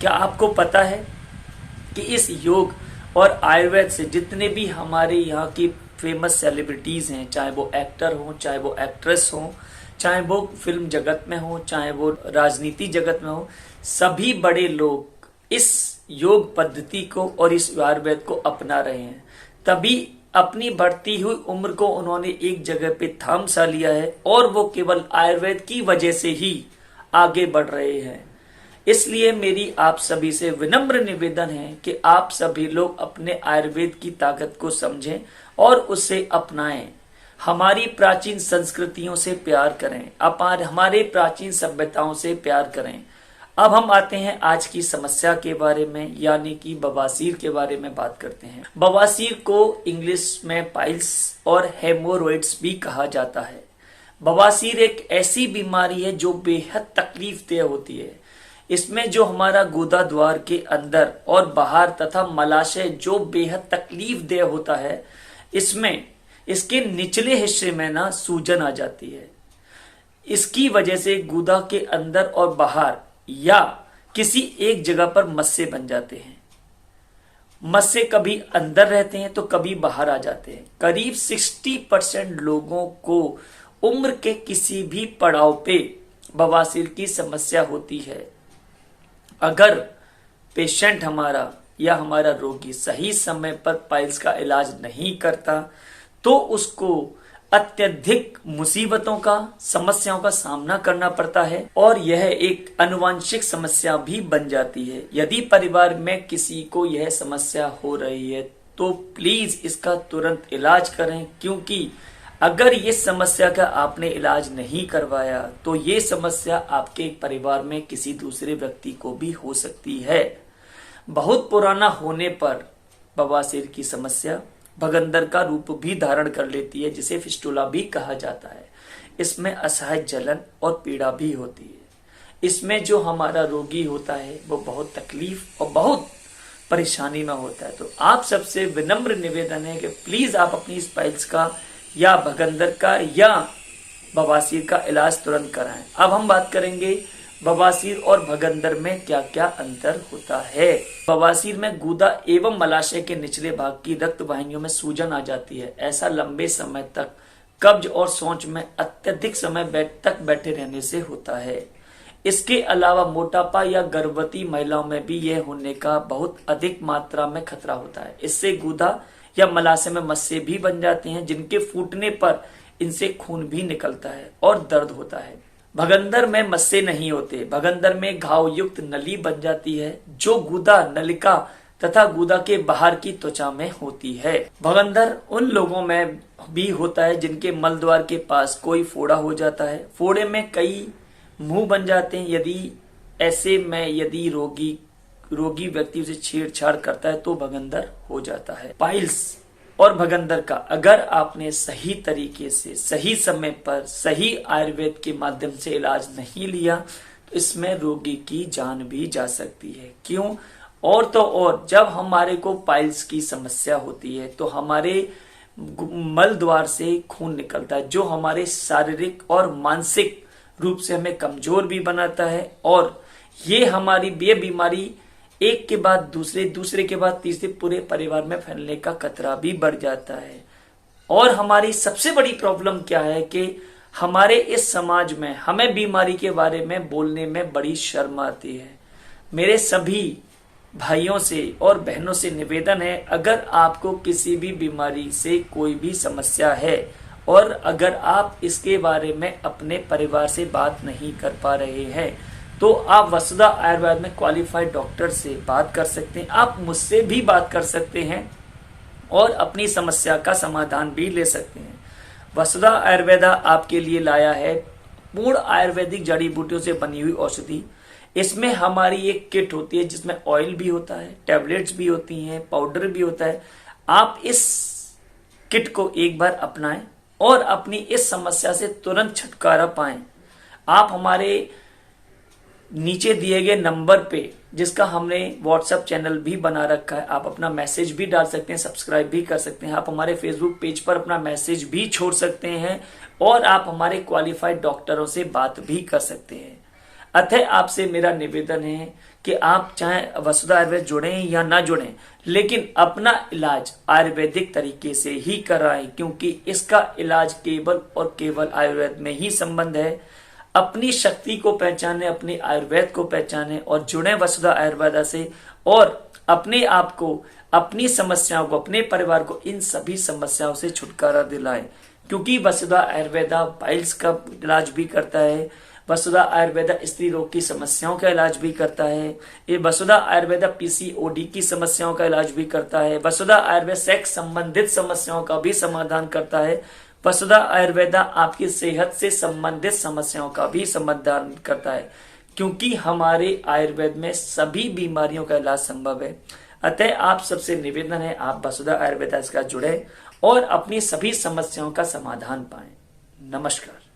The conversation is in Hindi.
क्या आपको पता है कि इस योग और आयुर्वेद से जितने भी हमारे यहाँ की फेमस सेलिब्रिटीज़ हैं, चाहे वो एक्टर हों, चाहे वो एक्ट्रेस हों, चाहे वो फिल्म जगत में हो, चाहे वो राजनीति जगत में हो, सभी बड़े लोग इस योग पद्धति को और इस आयुर्वेद को अपना रहे हैं। तभी अपनी बढ़ती हुई उम्र को उन्होंने एक जगह पे थाम सा लिया है और वो केवल आयुर्वेद की वजह से ही आगे बढ़ रहे हैं। इसलिए मेरी आप सभी से विनम्र निवेदन है कि आप सभी लोग अपने आयुर्वेद की ताकत को समझें और उसे अपनाएं। हमारी प्राचीन संस्कृतियों से प्यार करें, हमारे प्राचीन सभ्यताओं से प्यार करें। अब हम आते हैं आज की समस्या के बारे में, यानी कि बवासीर के बारे में बात करते हैं। बवासीर को इंग्लिश में पाइल्स और हेमोरॉइड्स भी कहा जाता है। बवासीर एक ऐसी बीमारी है जो बेहद तकलीफदेह होती है। इसमें जो हमारा गुदा द्वार के अंदर और बाहर तथा मलाशय जो बेहद तकलीफदेह होता है, इसमें इसके निचले हिस्से में ना सूजन आ जाती है। इसकी वजह से गुदा के अंदर और बाहर या किसी एक जगह पर मस्से बन जाते हैं। मस्से कभी अंदर रहते हैं तो कभी बाहर आ जाते हैं। करीब 60% लोगों को उम्र के किसी भी पड़ाव पे बवासीर की समस्या होती है। अगर पेशेंट हमारा या हमारा रोगी सही समय पर पाइल्स का इलाज नहीं करता तो उसको अत्यधिक मुसीबतों का, समस्याओं का सामना करना पड़ता है और यह एक आनुवंशिक समस्या भी बन जाती है। यदि परिवार में किसी को यह समस्या हो रही है तो प्लीज इसका तुरंत इलाज करें, क्योंकि अगर ये समस्या का आपने इलाज नहीं करवाया तो ये समस्या आपके परिवार में किसी दूसरे व्यक्ति को भी हो सकती है। बहुत पुराना होने पर बवासीर की समस्या भगंदर का रूप भी धारण कर लेती है, जिसे फिस्टुला भी कहा जाता है। इसमें असह्य जलन और पीड़ा भी होती है। इसमें जो हमारा रोगी होता है वो बहुत तकलीफ और बहुत परेशानी में होता है। तो आप सबसे विनम्र निवेदन है कि प्लीज आप अपनी इस पाइल्स का या भगंदर का या बवासीर का इलाज तुरंत कराएं। अब हम बात करेंगे बवासीर और भगंदर में क्या क्या अंतर होता है। बवासीर में गुदा एवं मलाशय के निचले भाग की रक्त वाहिनियों में सूजन आ जाती है। ऐसा लंबे समय तक कब्ज और सोच में अत्यधिक समय तक बैठे रहने से होता है। इसके अलावा मोटापा या गर्भवती महिलाओं में भी यह होने का बहुत अधिक मात्रा में खतरा होता है। इससे गुदा या मलाशय में मस्से भी बन जाते हैं, जिनके फूटने पर इनसे खून भी निकलता है और दर्द होता है। भगंदर में मस्से नहीं होते। भगंदर में घाव युक्त नली बन जाती है जो गुदा, नलिका तथा गुदा के बाहर की त्वचा में होती है। भगंदर उन लोगों में भी होता है जिनके मल द्वार के पास कोई फोड़ा हो जाता है। फोड़े में कई मुंह बन जाते हैं। यदि रोगी व्यक्ति उसे छेड़छाड़ करता है तो भगंदर हो जाता है। पाइल्स और भगंदर का अगर आपने सही तरीके से, सही समय पर, सही आयुर्वेद के माध्यम से इलाज नहीं लिया तो इसमें रोगी की जान भी जा सकती है। क्यों? और तो और जब हमारे को पाइल्स की समस्या होती है तो हमारे मल द्वार से खून निकलता है, जो हमारे शारीरिक और मानसिक रूप से हमें कमजोर भी बनाता है और ये बीमारी एक के बाद दूसरे के बाद तीसरे पूरे परिवार में फैलने का खतरा भी बढ़ जाता है। और हमारी सबसे बड़ी प्रॉब्लम क्या है कि हमारे इस समाज में हमें बीमारी के बारे में बोलने में बड़ी शर्म आती है। मेरे सभी भाइयों से और बहनों से निवेदन है, अगर आपको किसी भी बीमारी से कोई भी समस्या है और अगर आप इसके बारे में अपने परिवार से बात नहीं कर पा रहे हैं तो आप वसुधा आयुर्वेद में क्वालिफाइड डॉक्टर से बात कर सकते हैं। आप मुझसे भी बात कर सकते हैं और अपनी समस्या का समाधान भी ले सकते हैं। वसुधा आयुर्वेदा आपके लिए लाया है पूर्ण आयुर्वेदिक जड़ी बूटियों से बनी हुई औषधि। इसमें हमारी एक किट होती है जिसमें ऑयल भी होता है, टैबलेट्स भी होती हैं, पाउडर भी होता है। आप इस किट को एक बार अपनाएं और अपनी इस समस्या से तुरंत छुटकारा पाएं। आप हमारे नीचे दिए गए नंबर पे, जिसका हमने व्हाट्सएप चैनल भी बना रखा है, आप अपना मैसेज भी डाल सकते हैं, सब्सक्राइब भी कर सकते हैं। आप हमारे फेसबुक पेज पर अपना मैसेज भी छोड़ सकते हैं और आप हमारे क्वालिफाइड डॉक्टरों से बात भी कर सकते हैं। अतः आपसे मेरा निवेदन है कि आप चाहे वसुधा आयुर्वेद जुड़ें या ना जुड़ें, लेकिन अपना इलाज आयुर्वेदिक तरीके से ही कराएं, क्योंकि इसका इलाज केवल और केवल आयुर्वेद में ही संबंध है। अपनी शक्ति को पहचाने, अपने आयुर्वेद को पहचाने और जुड़े वसुधा आयुर्वेदा से, और अपने आप को, अपनी समस्याओं को, अपने परिवार को इन सभी समस्याओं से छुटकारा दिलाएं, क्योंकि वसुधा आयुर्वेदा पाइल्स का इलाज भी करता है, वसुधा आयुर्वेदा स्त्री रोग की समस्याओं का इलाज भी करता है, ये वसुधा आयुर्वेदा पीसीओडी की समस्याओं का इलाज भी करता है, वसुधा आयुर्वेद सेक्स संबंधित समस्याओं का भी समाधान करता है, वसुधा आयुर्वेदा आपकी सेहत से संबंधित समस्याओं का भी समाधान करता है, क्योंकि हमारे आयुर्वेद में सभी बीमारियों का इलाज संभव है। अतः आप सबसे निवेदन है, आप वसुधा आयुर्वेदा का जुड़े और अपनी सभी समस्याओं का समाधान पाएं। नमस्कार।